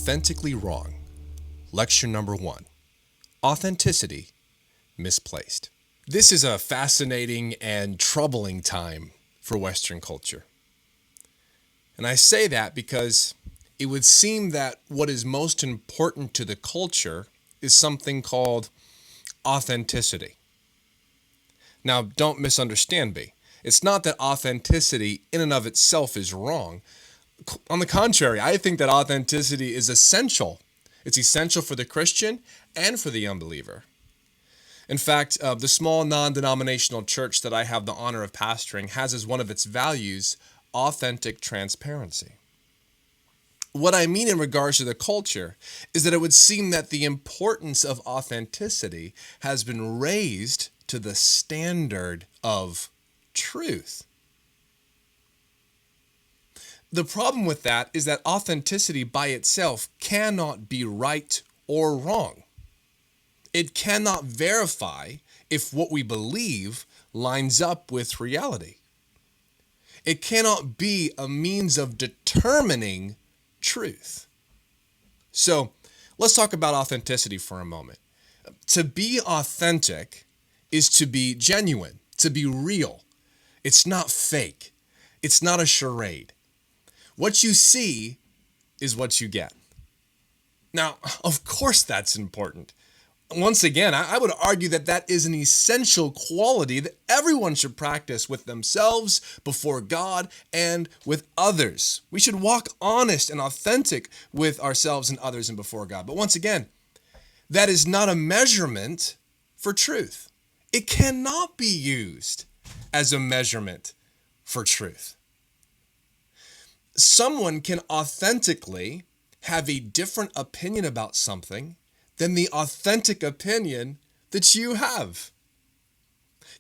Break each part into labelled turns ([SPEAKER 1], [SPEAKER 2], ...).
[SPEAKER 1] Authentically Wrong, Lecture Number 1, Authenticity, Misplaced. This is a fascinating and troubling time for Western culture. And I say that because it would seem that what is most important to the culture is something called authenticity. Now, don't misunderstand me. It's not that authenticity in and of itself is wrong. On the contrary, I think that authenticity is essential. It's essential for the Christian and for the unbeliever. In fact, the small non-denominational church that I have the honor of pastoring has as one of its values authentic transparency. What I mean in regards to the culture is that it would seem that the importance of authenticity has been raised to the standard of truth. The problem with that is that authenticity by itself cannot be right or wrong. It cannot verify if what we believe lines up with reality. It cannot be a means of determining truth. So let's talk about authenticity for a moment. To be authentic is to be genuine, to be real. It's not fake. It's not a charade. What you see is what you get. Now, of course that's important. Once again, I would argue that that is an essential quality that everyone should practice with themselves, before God, and with others. We should walk honest and authentic with ourselves and others and before God. But once again, that is not a measurement for truth. It cannot be used as a measurement for truth. Someone can authentically have a different opinion about something than the authentic opinion that you have.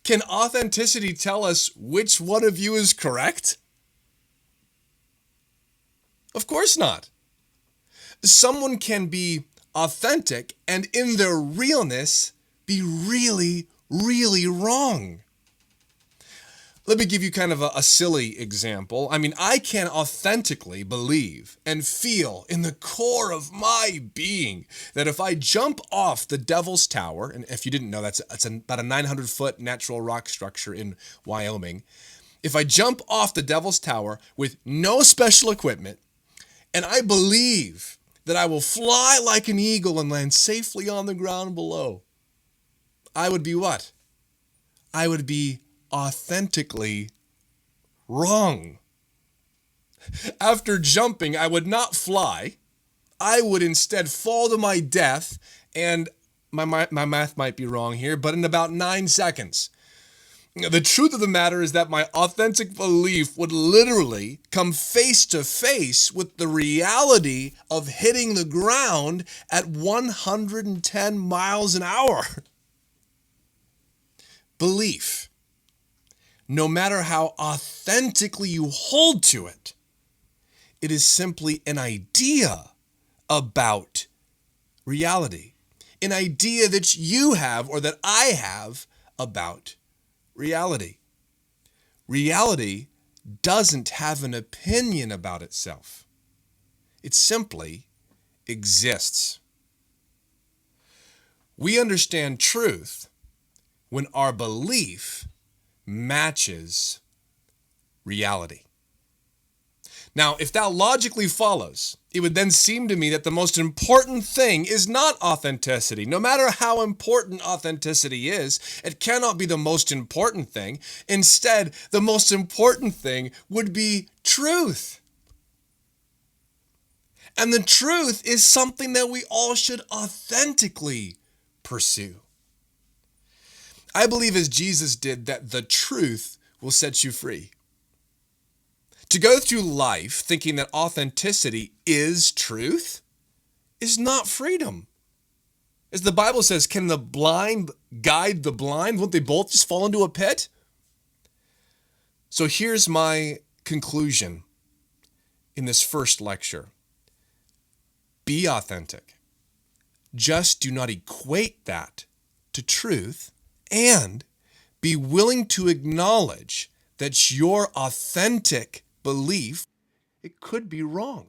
[SPEAKER 1] Can authenticity tell us which one of you is correct? Of course not. Someone can be authentic and in their realness be really, really wrong. Let me give you kind of a silly example. I mean, I can authentically believe and feel in the core of my being that if I jump off the Devil's Tower, and if you didn't know, that's about a 900-foot natural rock structure in Wyoming. If I jump off the Devil's Tower with no special equipment, and I believe that I will fly like an eagle and land safely on the ground below, I would be what? I would be authentically wrong. After jumping, I would not fly. I would instead fall to my death, and my math might be wrong here, but in about 9 seconds. The truth of the matter is that my authentic belief would literally come face to face with the reality of hitting the ground at 110 miles an hour. Belief, no matter how authentically you hold to it, it is simply an idea about reality. An idea that you have or that I have about reality. Reality doesn't have an opinion about itself. It simply exists. We understand truth when our belief matches reality. Now, if that logically follows, it would then seem to me that the most important thing is not authenticity. No matter how important authenticity is, it cannot be the most important thing. Instead, the most important thing would be truth. And the truth is something that we all should authentically pursue. I believe as Jesus did that the truth will set you free. To go through life thinking that authenticity is truth is not freedom. As the Bible says, can the blind guide the blind? Won't they both just fall into a pit? So here's my conclusion in this first lecture. Be authentic. Just do not equate that to truth. And be willing to acknowledge that your authentic belief, it could be wrong.